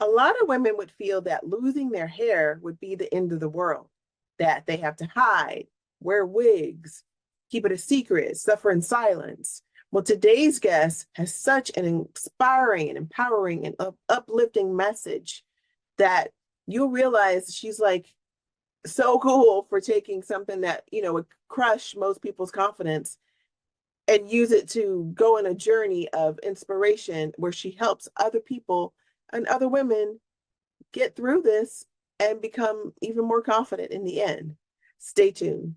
A lot of women would feel that losing their hair would be the end of the world, that they have to hide, wear wigs, keep it a secret, suffer in silence. Well, today's guest has such an inspiring and empowering and uplifting message that you'll realize she's like so cool for taking something that, would crush most people's confidence and use it to go on a journey of inspiration where she helps other people and other women get through this and become even more confident in the end. Stay tuned.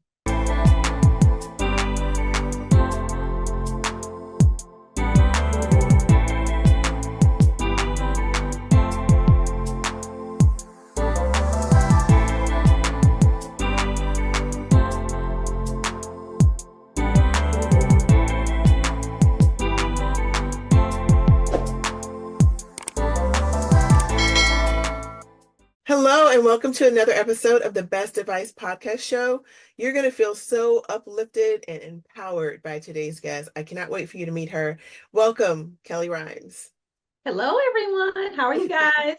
Hello, and welcome to another episode of the Best Advice Podcast Show. You're going to feel so uplifted and empowered by today's guest. I cannot wait for you to meet her. Welcome, Kellie Rhymes. Hello, everyone. How are you guys?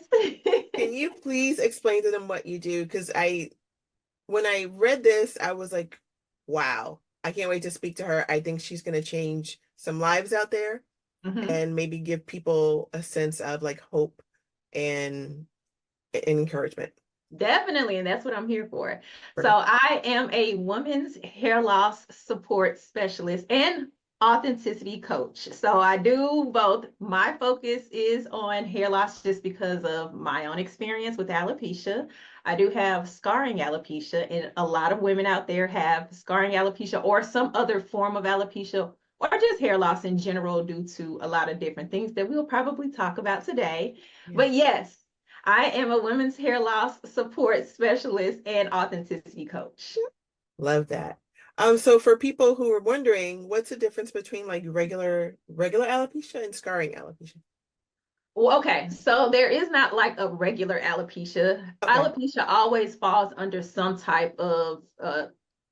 Can you please explain to them what you do? Because when I read this, I was like, wow, I can't wait to speak to her. I think she's going to change some lives out there and maybe give people a sense of like hope and encouragement. Definitely, and that's what I'm here for. So Perfect. I am a women's hair loss support specialist and authenticity coach. So I do both. My focus is on hair loss just because of my own experience with alopecia. I do have scarring alopecia, and a lot of women out there have scarring alopecia or some other form of alopecia or just hair loss in general due to a lot of different things that we'll probably talk about today. Yeah. But yes, I am a women's hair loss support specialist and authenticity coach. Love that. So for people who are wondering, what's the difference between like regular alopecia and scarring alopecia? Well, okay, so there is not like a regular alopecia. Okay. Alopecia always falls under some type of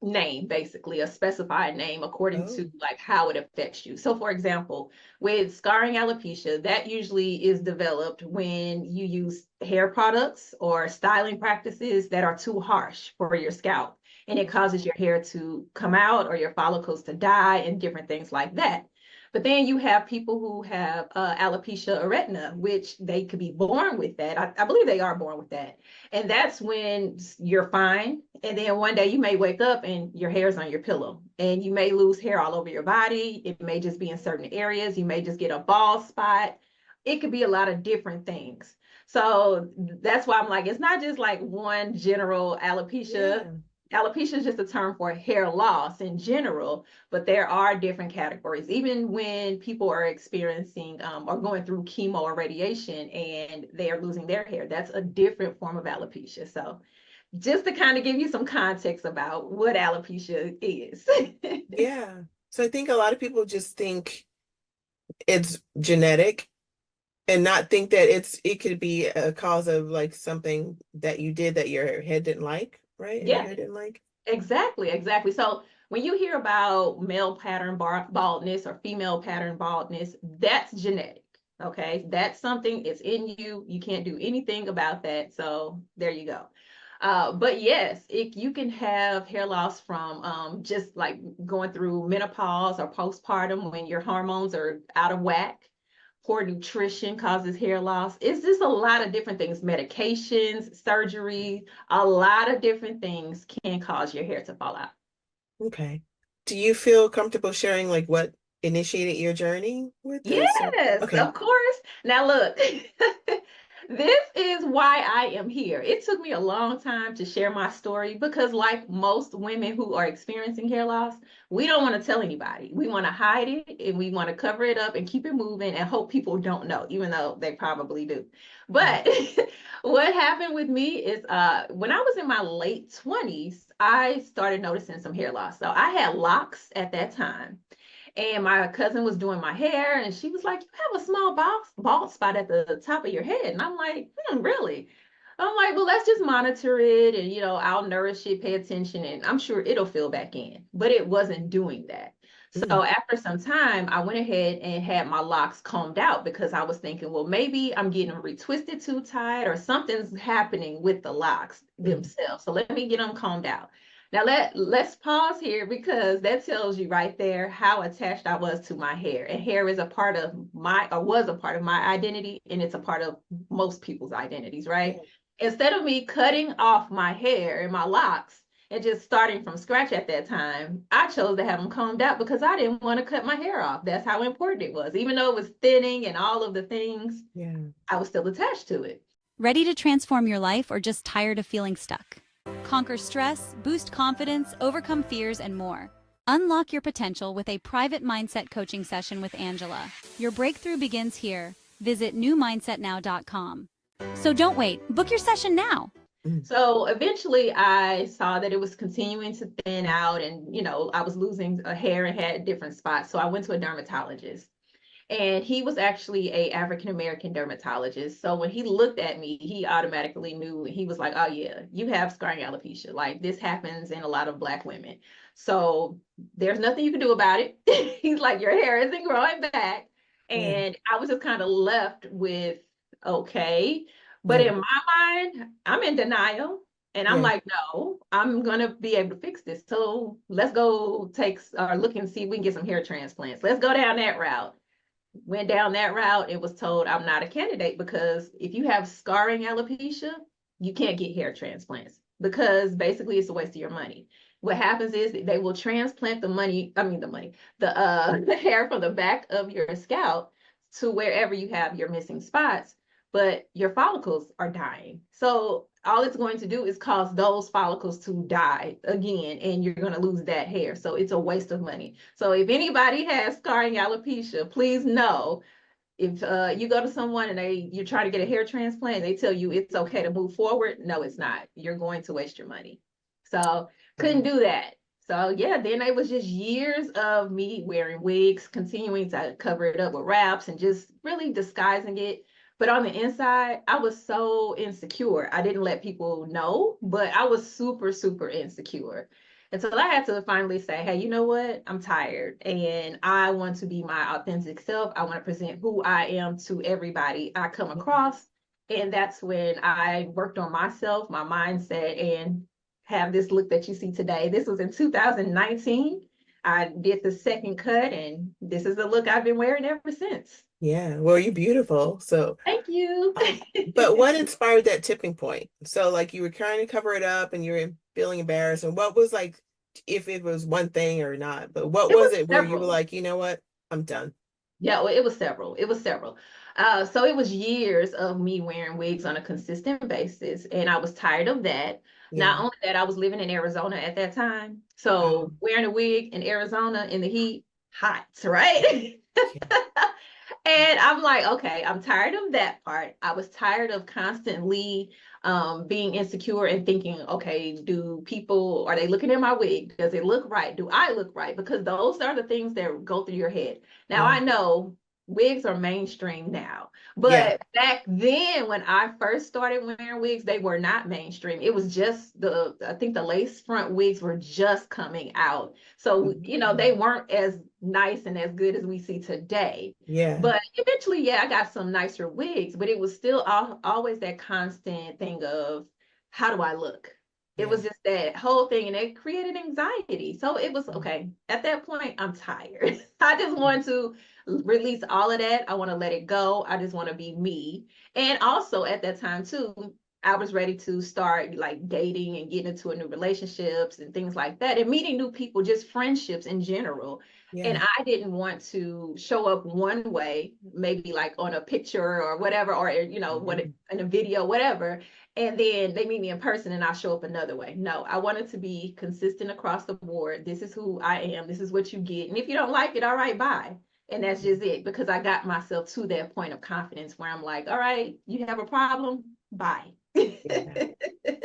name, basically a specified name according Oh. to like how it affects you. So, for example, with scarring alopecia, that usually is developed when you use hair products or styling practices that are too harsh for your scalp, and it causes your hair to come out or your follicles to die and different things like that. But then you have people who have alopecia areata, which they could be born with that. I believe they are born with that. And that's when you're fine. And then one day you may wake up and your hair's on your pillow. And you may lose hair all over your body. It may just be in certain areas. You may just get a bald spot. It could be a lot of different things. So that's why I'm like, it's not just like one general alopecia. Yeah. Alopecia is just a term for hair loss in general, but there are different categories. Even when people are experiencing or going through chemo or radiation and they are losing their hair, that's a different form of alopecia. So just to kind of give you some context about what alopecia is. Yeah. So I think a lot of people just think it's genetic and not think that it could be a cause of like something that you did that your head didn't like, right? And your Yeah, hair didn't like. exactly. So when you hear about male pattern baldness or female pattern baldness, that's genetic. Okay, that's something, it's in you. You can't do anything about that. So there you go. But yes, you can have hair loss from just like going through menopause or postpartum when your hormones are out of whack. Poor nutrition causes hair loss. It's just a lot of different things. Medications, surgery, a lot of different things can cause your hair to fall out. Okay. Do you feel comfortable sharing like what initiated your journey with this? Or Yes, okay. of course. Now look, this is why I am here. It took me a long time to share my story because, like most women who are experiencing hair loss, we don't want to tell anybody. We want to hide it and we want to cover it up and keep it moving and hope people don't know, even though they probably do. Right. But what happened with me is when I was in my late 20s, I started noticing some hair loss. So I had locks at that time. And my cousin was doing my hair, and she was like, "You have a small bald spot at the top of your head." And I'm like, really? I'm like, well, let's just monitor it and, I'll nourish it, pay attention, and I'm sure it'll fill back in. But it wasn't doing that. Mm, So after some time, I went ahead and had my locks combed out because I was thinking, well, maybe I'm getting them retwisted too tight or something's happening with the locks mm, themselves. So let me get them combed out. Now let's pause here because that tells you right there how attached I was to my hair. And hair is a part of my or was a part of my identity, and it's a part of most people's identities, right? yeah, Instead of me cutting off my hair and my locks and just starting from scratch at that time, I chose to have them combed out because I didn't want to cut my hair off. That's how important it was. Even though it was thinning and all of the things, yeah. I was still attached to it. Ready to transform your life or just tired of feeling stuck? Conquer stress, boost confidence, overcome fears, and more. Unlock your potential with a private mindset coaching session with Angela. Your breakthrough begins here. Visit newmindsetnow.com. So don't wait, book your session now. Mm, So eventually I saw that it was continuing to thin out and, I was losing a hair and had different spots. So I went to a dermatologist. And he was actually a African American dermatologist. So when he looked at me, he automatically knew. He was like, "Oh yeah, you have scarring alopecia. Like this happens in a lot of Black women. So there's nothing you can do about it." He's like, "Your hair isn't growing back," yeah, and I was just kind of left with, okay. But yeah, in my mind, I'm in denial. And I'm yeah, like, no, I'm gonna be able to fix this. So let's go take or look and see if we can get some hair transplants. Let's go down that route. Went down that route and was told I'm not a candidate because if you have scarring alopecia, you can't get hair transplants because basically it's a waste of your money. What happens is they will transplant the hair from the back of your scalp to wherever you have your missing spots, but your follicles are dying. So all it's going to do is cause those follicles to die again, and you're going to lose that hair. So it's a waste of money. So if anybody has scarring alopecia, please know if you go to someone and you're trying to get a hair transplant, they tell you it's okay to move forward. No, it's not. You're going to waste your money. So couldn't wow. do that. So yeah, then it was just years of me wearing wigs, continuing to cover it up with wraps and just really disguising it. But on the inside, I was so insecure. I didn't let people know, but I was super, super insecure. And so I had to finally say, hey, you know what? I'm tired and I want to be my authentic self. I want to present who I am to everybody I come across. And that's when I worked on myself, my mindset, and have this look that you see today. This was in 2019. I did the second cut, and this is the look I've been wearing ever since. Yeah, well, you're beautiful. So, Thank you. but what inspired that tipping point? So, like, you were trying to cover it up and you were feeling embarrassed. And what was like, if it was one thing or not, but what It was was it where you were several. like, you know what? I'm done. Yeah, well, it was several. It was several. So it was years of me wearing wigs on a consistent basis, and I was tired of that. Not Yeah. only that, I was living in Arizona at that time, so wearing a wig in Arizona in the heat, hot, right? Yeah. And I'm like, okay, I'm tired of that part. I was tired of constantly being insecure and thinking, okay, do people, are they looking at my wig? Does it look right? Do I look right? Because those are the things that go through your head. Now, Yeah. I know wigs are mainstream now, Yeah. but back then when I first started wearing wigs, they were not mainstream. It was just I think the lace front wigs were just coming out. So, they Mhm. weren't as nice and as good as we see today. Yeah. But eventually, yeah, I got some nicer wigs, but it was still always that constant thing of how do I look? It Yeah. was just that whole thing, and it created anxiety. So it was Mm, okay. At that point, I'm tired. I just want to release all of that. I want to let it go. I just want to be me. And also at that time, too, I was ready to start like dating and getting into a new relationships and things like that, and meeting new people, just friendships in general. And yeah. I didn't want to show up one way, maybe like on a picture or whatever, or what Mhm. in a video, whatever, and then they meet me in person and I show up another way. No, I wanted to be consistent across the board. This is who I am. This is what you get. And if you don't like it, all right, bye. And that's just it, because I got myself to that point of confidence where I'm like, all right, you have a problem, bye. Yeah.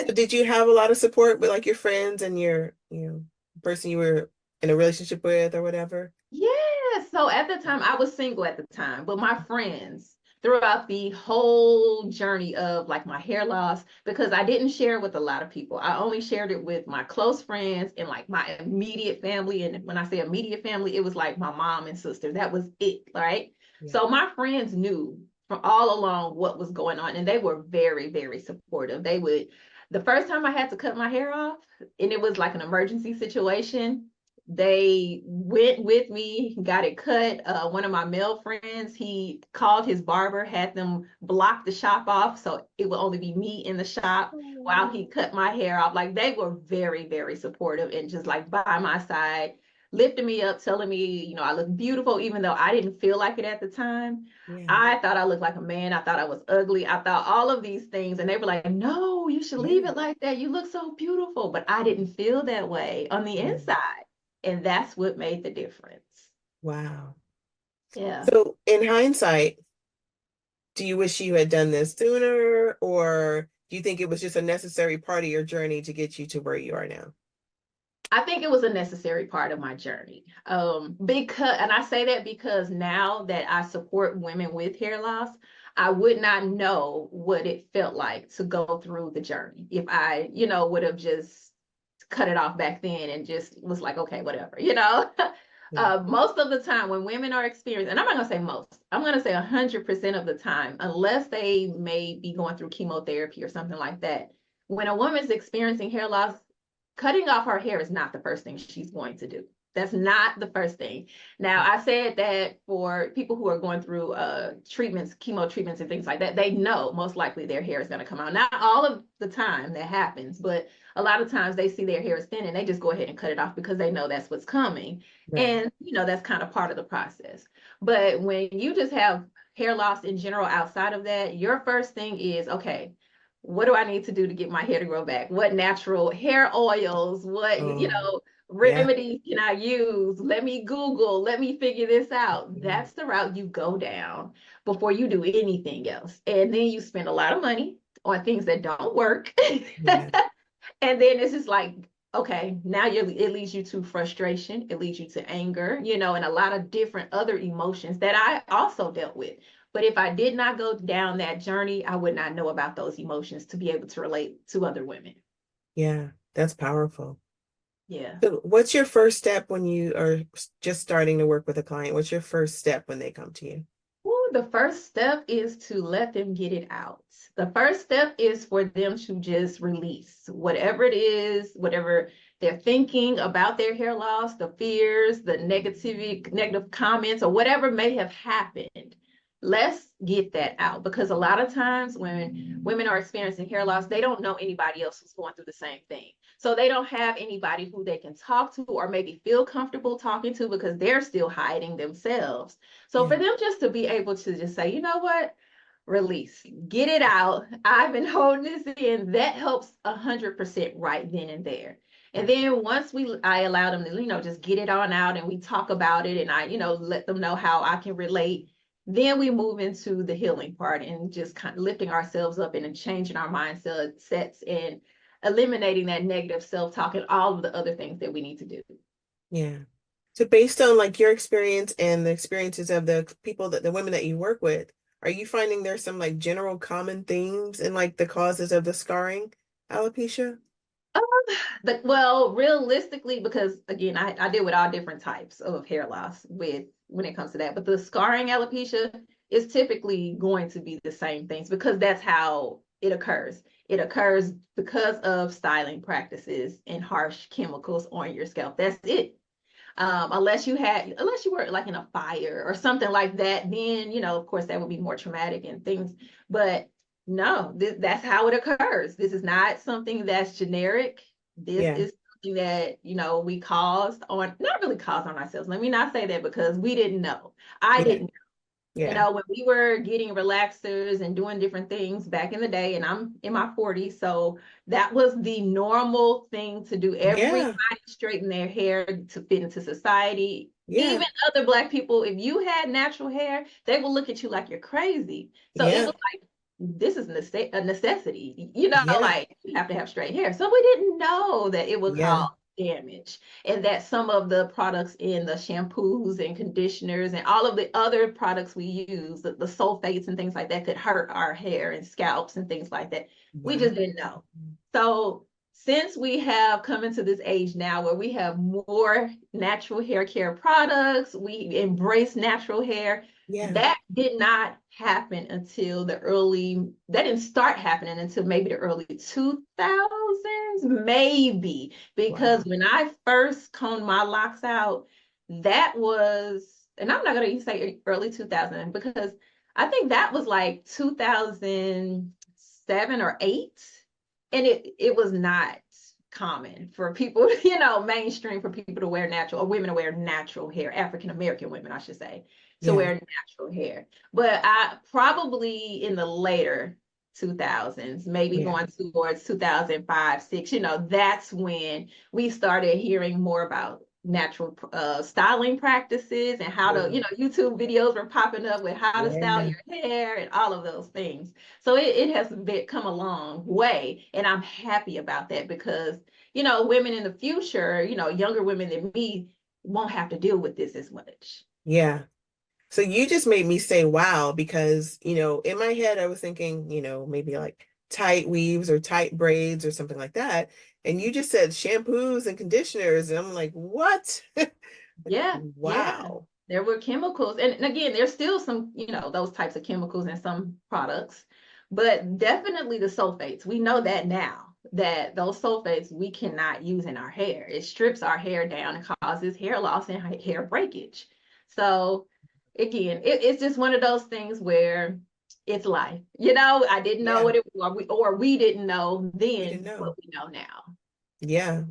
So did you have a lot of support with like your friends and your, person you were in a relationship with or whatever? Yeah. So at the time, I was single at the time, but my friends, throughout the whole journey of like my hair loss, because I didn't share with a lot of people. I only shared it with my close friends and like my immediate family. And when I say immediate family, it was like my mom and sister. That was it, right? Yeah. So my friends knew from all along what was going on, and they were very, very supportive. They would, the first time I had to cut my hair off, and it was like an emergency situation, they went with me, got it cut. One of my male friends, he called his barber, had them block the shop off so it would only be me in the shop while he cut my hair off. Like they were very, very supportive and just like by my side, lifting me up, telling me, you know, I look beautiful, even though I didn't feel like it at the time. Yeah. I thought I looked like a man. I thought I was ugly. I thought all of these things. And they were like, no, you should leave it like that. You look so beautiful. But I didn't feel that way on the inside. And that's what made the difference. Wow. Yeah. So in hindsight, do you wish you had done this sooner, or do you think it was just a necessary part of your journey to get you to where you are now? I think it was a necessary part of my journey. Because, and I say that because now that I support women with hair loss, I would not know what it felt like to go through the journey if I, you know, would have just cut it off back then and just was like, okay, whatever, you know. Most of the time when women are experiencing, and I'm not gonna say most, I'm gonna say 100% of the time, unless they may be going through chemotherapy or something like that, when a woman's experiencing hair loss, cutting off her hair is not the first thing she's going to do. That's not the first thing. Now, I said that for people who are going through treatments, chemo treatments and things like that, they know most likely their hair is going to come out. Not all of the time that happens, but a lot of times they see their hair is thin and they just go ahead and cut it off because they know that's what's coming. Right. And, you know, that's kind of part of the process. But when you just have hair loss in general outside of that, your first thing is, okay, what do I need to do to get my hair to grow back? What natural hair oils, what, you know, remedies can I use? Let me Google, let me figure this out. That's the route you go down before you do anything else. And then you spend a lot of money on things that don't work. And then it's just like, okay, now it leads you to frustration, it leads you to anger, you know, and a lot of different other emotions that I also dealt with. But if I did not go down that journey, I would not know about those emotions to be able to relate to other women. Yeah, that's powerful. Yeah. So what's your first step when you are just starting to work with a client? What's your first step when they come to you? Ooh, the first step is to let them get it out. The first step is for them to just release whatever it is, whatever they're thinking about their hair loss, the fears, the negative comments, or whatever may have happened. Let's get that out, because a lot of times when women are experiencing hair loss, they don't know anybody else who's going through the same thing. So they don't have anybody who they can talk to or maybe feel comfortable talking to because they're still hiding themselves. So for them just to be able to just say, you know what, release, get it out. I've been holding this in. That helps 100% right then and there. And then once I allow them to, you know, just get it on out and we talk about it and I, you know, let them know how I can relate. Then we move into the healing part and just kind of lifting ourselves up and changing our mindset sets and eliminating that negative self-talk and all of the other things that we need to do. Yeah. So based on like your experience and the experiences of the people the women that you work with, are you finding there's some like general common themes in like the causes of the scarring alopecia? Well, realistically, because again, I deal with all different types of hair loss when it comes to that, but the scarring alopecia is typically going to be the same things because that's how it occurs. It occurs because of styling practices and harsh chemicals on your scalp. That's it. Unless you were like in a fire or something like that, then, you know, of course, that would be more traumatic and things. But no, that's how it occurs. This is not something that's generic. This is something that, you know, we not really caused on ourselves. Let me not say that because we didn't know. I didn't. You know, when we were getting relaxers and doing different things back in the day, and I'm in my 40s, so that was the normal thing to do. Everybody straighten their hair to fit into society. Even other Black people, if you had natural hair, they will look at you like you're crazy. So it was like, this is a necessity. You know, like you have to have straight hair. So we didn't know that it would cause damage, and that some of the products in the shampoos and conditioners and all of the other products we use, the sulfates and things like that, could hurt our hair and scalps and things like that. We Wow. just didn't know. So since we have come into this age now where we have more natural hair care products, we embrace natural hair. Yeah. That did not happen until that didn't start happening until maybe the early 2000s, maybe. Because Wow. when I first combed my locks out, that was, and I'm not going to even say early 2000 because I think that was like 2007 or 8. And it was not common for people, mainstream for people to wear natural, or women to wear natural hair, African American women, I should say, to Yeah. wear natural hair. But I probably in the later 2000s, maybe going towards 2005, 6, that's when we started hearing more about natural styling practices and how to, YouTube videos were popping up with how to style Yeah. your hair and all of those things. So it has come a long way, and I'm happy about that because, women in the future, younger women than me won't have to deal with this as much. Yeah. So you just made me say wow, because, in my head, I was thinking, maybe like tight weaves or tight braids or something like that. And you just said shampoos and conditioners. And I'm like, what? Yeah, yeah. Wow. There were chemicals. And again, there's still some, those types of chemicals in some products, but definitely the sulfates. We know that now, that those sulfates we cannot use in our hair. It strips our hair down and causes hair loss and hair breakage. So again, it's just one of those things where it's life. I didn't know Yeah. what it was, or we didn't know We didn't then know. what we know now. Yeah.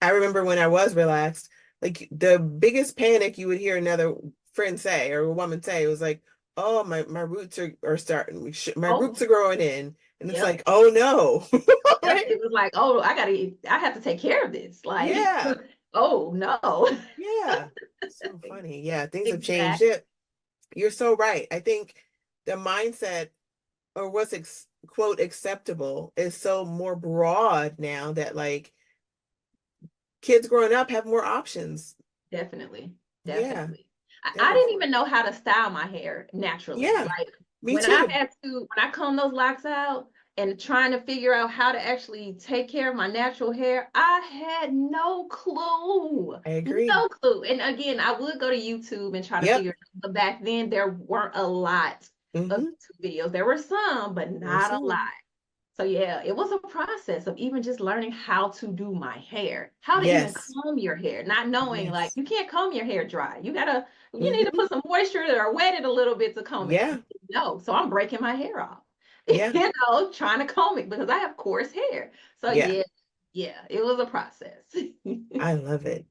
I remember when I was relaxed, like the biggest panic you would hear another friend say or a woman say was like, oh, my roots are starting, my Oh, roots are growing in. And it's yep. like, oh no. Yep, Right? it was like, oh, I have to take care of this. Like, Yeah. oh no. Yeah. So funny. Yeah, things have changed. Exactly. Yeah, you're so right. I think the mindset or what's quote acceptable is so more broad now that like kids growing up have more options. Definitely. Yeah, Definitely. that I makes didn't even know how to style my hair naturally. yeah, Like me too. when I comb those locks out and trying to figure out how to actually take care of my natural hair, I had no clue. I agree. No clue. And again, I would go to YouTube and try to Yep. figure it out. But back then there weren't a lot of Mm-hmm. YouTube videos. There were some, but There were not a lot. some. So yeah, it was a process of even just learning how to do my hair, how to even Yes. comb your hair, not knowing like Yes. you can't comb your hair dry. You need to Mm-hmm. put some moisture or wet it a little bit to comb it. Yeah. No, so I'm breaking my hair off, Yeah. trying to comb it because I have coarse hair. So Yeah. yeah, it was a process. I love it.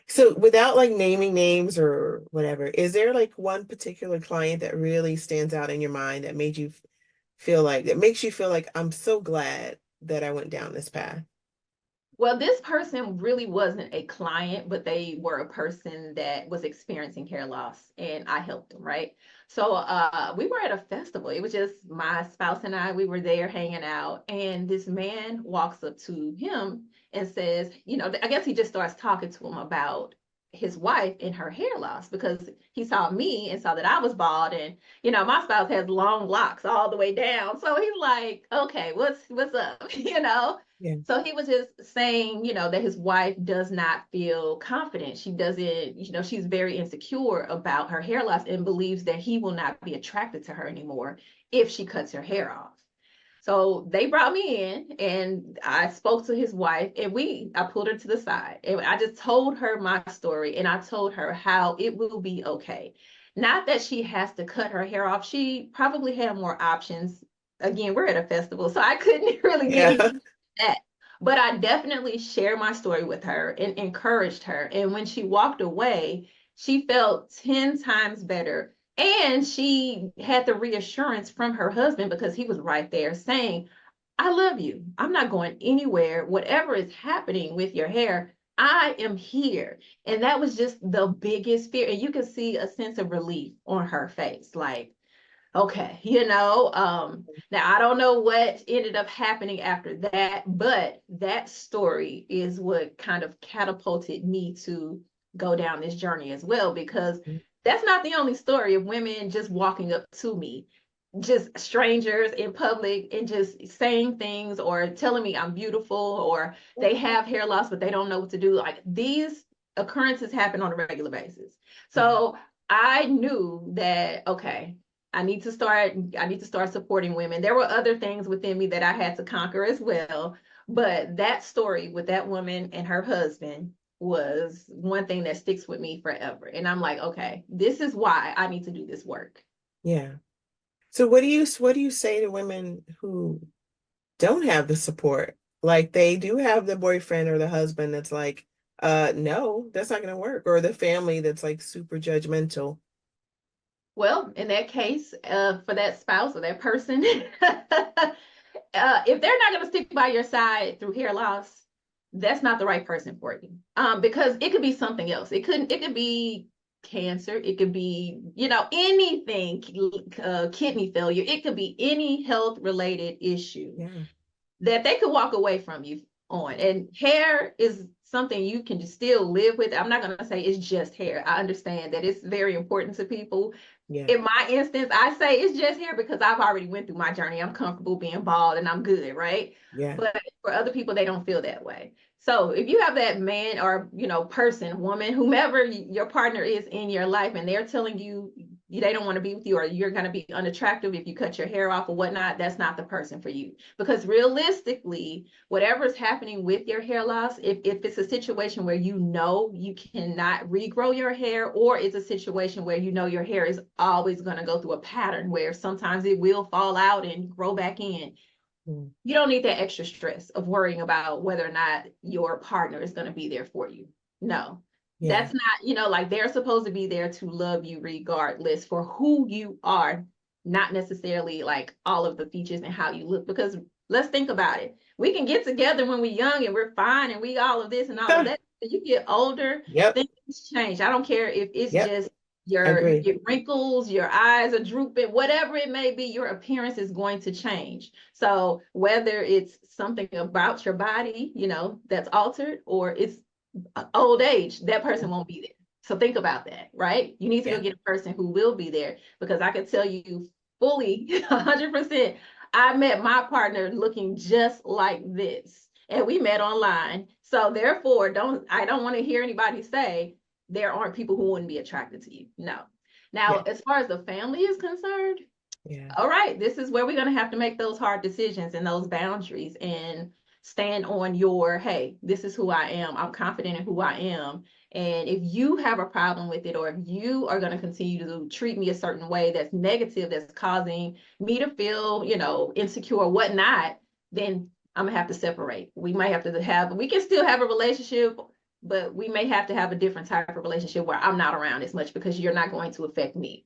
So without like naming names or whatever, is there like one particular client that really stands out in your mind that made you feel like, that makes you feel like I'm so glad that I went down this path? Well, this person really wasn't a client, but they were a person that was experiencing hair loss, and I helped them, right? So we were at a festival. It was just my spouse and I, we were there hanging out, and this man walks up to him and says, I guess he just starts talking to him about his wife and her hair loss because he saw me and saw that I was bald, and my spouse has long locks all the way down. So he's like, okay, what's up? Yeah. So he was just saying, that his wife does not feel confident. She doesn't, she's very insecure about her hair loss and believes that he will not be attracted to her anymore if she cuts her hair off. So they brought me in and I spoke to his wife and I pulled her to the side and I just told her my story and I told her how it will be okay. Not that she has to cut her hair off. She probably had more options. Again, we're at a festival, so I couldn't really get Yeah. into that. But I definitely shared my story with her and encouraged her. And when she walked away, she felt 10 times better. And she had the reassurance from her husband because he was right there saying, I love you. I'm not going anywhere. Whatever is happening with your hair, I am here. And that was just the biggest fear. And you could see a sense of relief on her face. Like, okay, now I don't know what ended up happening after that, but that story is what kind of catapulted me to go down this journey as well, because that's not the only story of women just walking up to me, just strangers in public, and just saying things or telling me I'm beautiful, or they have hair loss but they don't know what to do. Like, these occurrences happen on a regular basis. So I knew that, okay, I need to start supporting women. There were other things within me that I had to conquer as well, but that story with that woman and her husband was one thing that sticks with me forever. And I'm like, okay, this is why I need to do this work. Yeah. So what do you say to women who don't have the support? Like, they do have the boyfriend or the husband that's like, no, that's not gonna work, or the family that's like super judgmental. Well, in that case, for that spouse or that person, if they're not going to stick by your side through hair loss, that's not the right person for you. Because it could be something else. It could be cancer. It could be, anything, kidney failure. It could be any health related issue Yeah. that they could walk away from you on. And hair is something you can just still live with. I'm not going to say it's just hair. I understand that it's very important to people. Yeah. In my instance, I say it's just hair because I've already went through my journey. I'm comfortable being bald and I'm good, right? Yeah. But for other people, they don't feel that way. So if you have that man or, person, woman, whomever your partner is in your life, and they're telling you they don't want to be with you, or you're going to be unattractive if you cut your hair off or whatnot, that's not the person for you. Because realistically, whatever is happening with your hair loss, if it's a situation where you cannot regrow your hair, or it's a situation where your hair is always going to go through a pattern where sometimes it will fall out and grow back in, you don't need that extra stress of worrying about whether or not your partner is going to be there for you. No, Yeah. that's not, like, they're supposed to be there to love you regardless for who you are, not necessarily like all of the features and how you look. Because let's think about it. We can get together when we're young and we're fine and we all of this and all of that. When you get older, Yep. things change. I don't care if it's Yep. just I agree. your wrinkles, your eyes are drooping, whatever it may be, your appearance is going to change. So whether it's something about your body, that's altered, or it's old age, that person won't be there. So think about that, right? You need to go Yeah. get a person who will be there, because I can tell you fully 100%, I met my partner looking just like this, and we met online. So therefore, I don't want to hear anybody say there aren't people who wouldn't be attracted to you. No. Now, Yeah. as far as the family is concerned, Yeah. all right, this is where we're going to have to make those hard decisions and those boundaries, and stand on your, hey, this is who I am. I'm confident in who I am. And if you have a problem with it, or if you are going to continue to treat me a certain way that's negative, that's causing me to feel, insecure or whatnot, then I'm gonna have to separate. We can still have a relationship, but we may have to have a different type of relationship where I'm not around as much, because you're not going to affect me.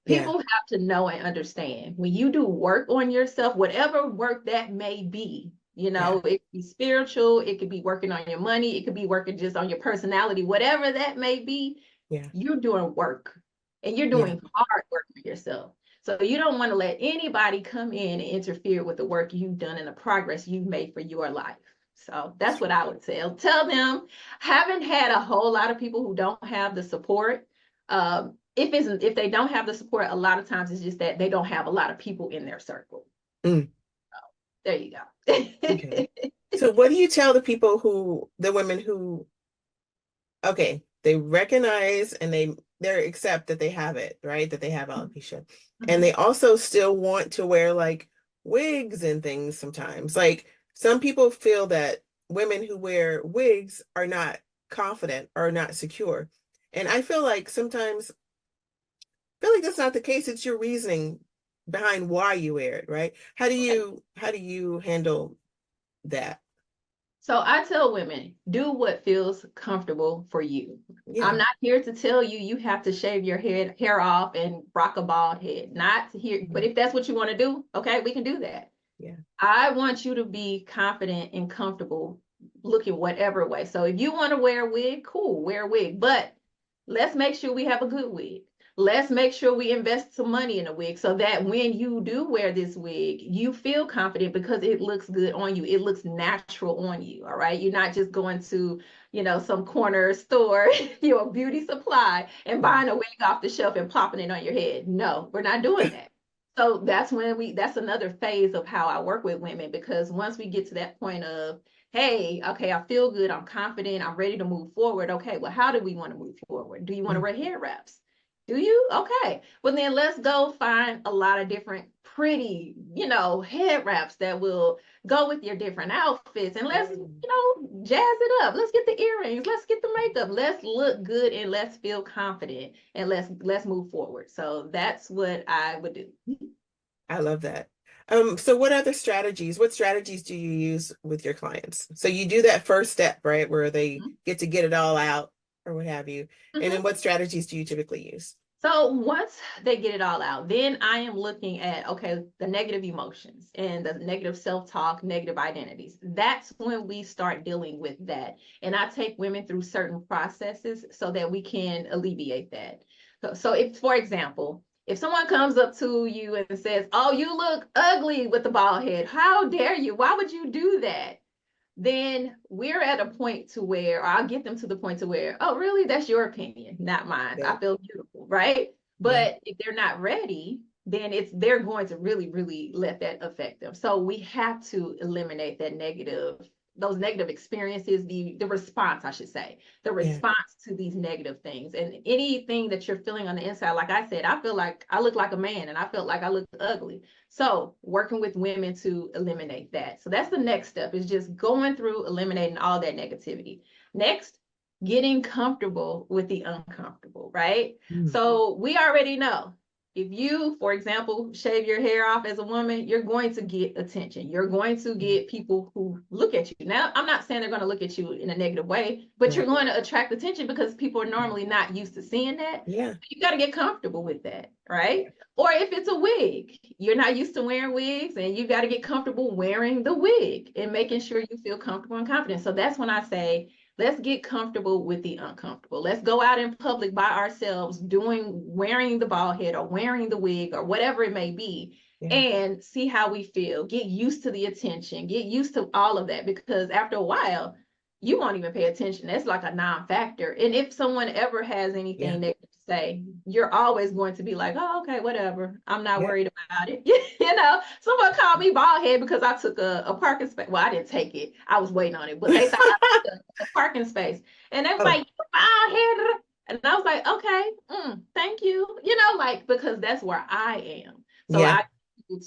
Yeah. People have to know and understand, when you do work on yourself, whatever work that may be, Yeah. it could be spiritual, it could be working on your money, it could be working just on your personality, whatever that may be, Yeah. you're doing work, and you're Yeah. doing hard work for yourself. So you don't want to let anybody come in and interfere with the work you've done and the progress you've made for your life. So that's what I would say. Tell them, haven't had a whole lot of people who don't have the support. If they don't have the support, a lot of times it's just that they don't have a lot of people in their circle. Mm. So there you go. Okay. So what do you tell the women who, okay, they recognize and they accept that they have it, right? That they have alopecia. And they also still want to wear like wigs and things sometimes. Like, some people feel that women who wear wigs are not confident or not secure. And I feel like sometimes that's not the case. It's your reasoning behind why you wear it, right? How do you handle that? So I tell women, do what feels comfortable for you. Yeah. I'm not here to tell you you have to shave your hair off and rock a bald head. Not here, but if that's what you want to do, okay, we can do that. Yeah. I want you to be confident and comfortable looking whatever way. So if you want to wear a wig, cool, wear a wig. But let's make sure we have a good wig. let's make sure we invest some money in a wig so that when you do wear this wig, you feel confident because it looks good on you. It looks natural on you. All right. You're not just going to, some corner store, beauty supply and buying a wig off the shelf and popping it on your head. No, we're not doing that. So that's another phase of how I work with women, because once we get to that point of, hey, okay, I feel good, I'm confident, I'm ready to move forward. Okay, well, how do we want to move forward? Do you want to wear hair wraps? Do you? Okay. Well, then let's go find a lot of different pretty, head wraps that will go with your different outfits. And let's, jazz it up. Let's get the earrings. Let's get the makeup. Let's look good and let's feel confident and let's move forward. So that's what I would do. I love that. So what strategies do you use with your clients? So you do that first step, right? Where they get to get it all out or what have you. And then what strategies do you typically use? So once they get it all out, then I am looking at, okay, the negative emotions and the negative self-talk, negative identities. That's when we start dealing with that. And I take women through certain processes so that we can alleviate that. So if, for example, if someone comes up to you and says, oh, you look ugly with the bald head, how dare you? Why would you do that? Then we're at a point to where, or I'll get them to the point to where, oh, really? That's your opinion, not mine. Yeah. I feel beautiful, right? But if they're not ready, then they're going to really, really let that affect them. So we have to eliminate those negative experiences, the response, I should say, the response to these negative things. And anything that you're feeling on the inside, like I said, I feel like I look like a man and I felt like I looked ugly. So working with women to eliminate that. So that's the next step, is just going through eliminating all that negativity. Next, getting comfortable with the uncomfortable, right? So we already know, if you, for example, shave your hair off as a woman, you're going to get attention. You're going to get people who look at you. Now, I'm not saying they're going to look at you in a negative way, but you're going to attract attention because people are normally not used to seeing that. Yeah. You got to get comfortable with that, right? Or if it's a wig, you're not used to wearing wigs, and you got to get comfortable wearing the wig and making sure you feel comfortable and confident. So that's when I say, let's get comfortable with the uncomfortable. Let's go out in public by ourselves wearing the bald head or wearing the wig or whatever it may be, and see how we feel. Get used to the attention, get used to all of that, because after a while, you won't even pay attention. That's like a non-factor. And if someone ever has anything negative to say, you're always going to be like, oh, okay, whatever. I'm not worried about it. Someone called me bald head because I took a parking space. Well, I didn't take it. I was waiting on it, but they thought I took a parking space. And they was like, you're bald head. And I was like, okay, thank you. Because that's where I am. So I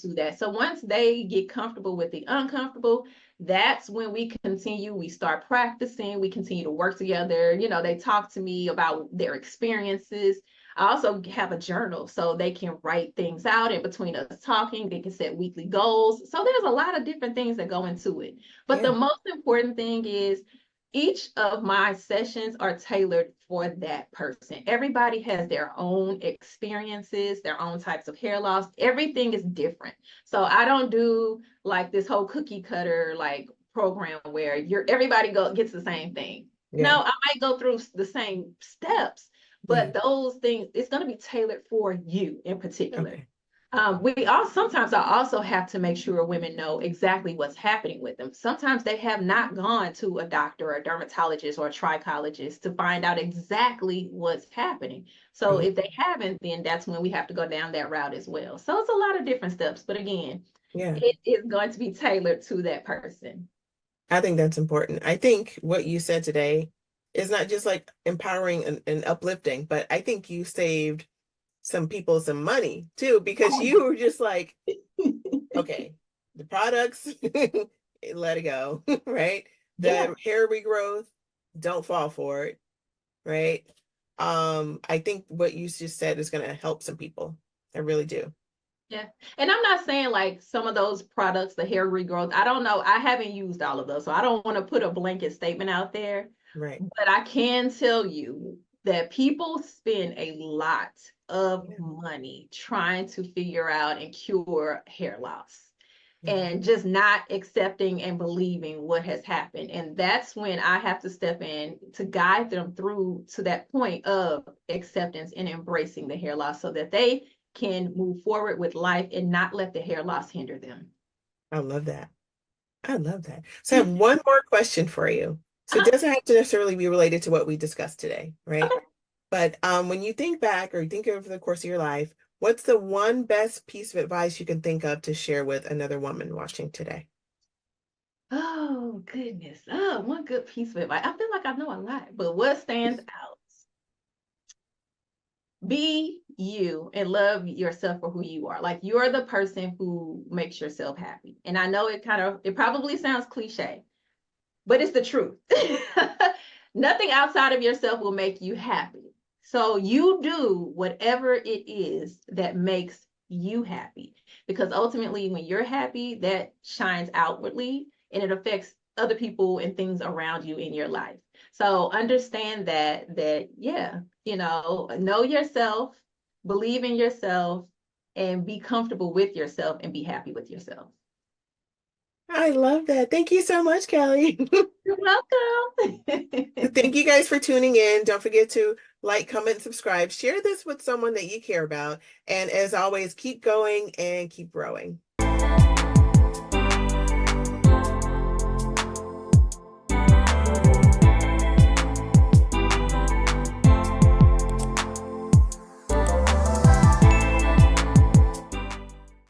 to that. So once they get comfortable with the uncomfortable, that's when we start practicing, we continue to work together. They talk to me about their experiences. I also have a journal so they can write things out in between us talking. They can set weekly goals. So there's a lot of different things that go into it. But the most important thing is, each of my sessions are tailored for that person. Everybody has their own experiences, their own types of hair loss. Everything is different. So I don't do like this whole cookie cutter like program where everybody gets the same thing. No, I might go through the same steps, but those things, it's going to be tailored for you in particular. Sometimes I also have to make sure women know exactly what's happening with them. Sometimes they have not gone to a doctor or a dermatologist or a trichologist to find out exactly what's happening. So if they haven't, then that's when we have to go down that route as well. So it's a lot of different steps, but again, it is going to be tailored to that person. I think that's important. I think what you said today is not just like empowering and uplifting, but I think you saved some people some money too, because you were just like, okay, the products, let it go, right? The hair regrowth, don't fall for it, right? I think what you just said is going to help some people. I really do. Yeah. And I'm not saying like some of those products, the hair regrowth, I don't know. I haven't used all of those, so I don't want to put a blanket statement out there. Right. But I can tell you that people spend a lot of money trying to figure out and cure hair loss. and just not accepting and believing what has happened. And that's when I have to step in to guide them through to that point of acceptance and embracing the hair loss so that they can move forward with life and not let the hair loss hinder them. I love that. I love that. So I have one more question for you. So it doesn't have to necessarily be related to what we discussed today, right? But when you think back or think over the course of your life, what's the one best piece of advice you can think of to share with another woman watching today? Oh, goodness. Oh, one good piece of advice. I feel like I know a lot, but what stands out? Be you and love yourself for who you are. Like, you're the person who makes yourself happy. And I know it probably sounds cliche, but it's the truth. Nothing outside of yourself will make you happy. So you do whatever it is that makes you happy, because ultimately when you're happy, that shines outwardly and it affects other people and things around you in your life. So understand that yeah, know yourself, believe in yourself, and be comfortable with yourself and be happy with yourself. I love that. Thank you so much, Kellie. You're welcome. Thank you guys for tuning in. Don't forget to like, comment, subscribe. Share this with someone that you care about. And as always, keep going and keep growing.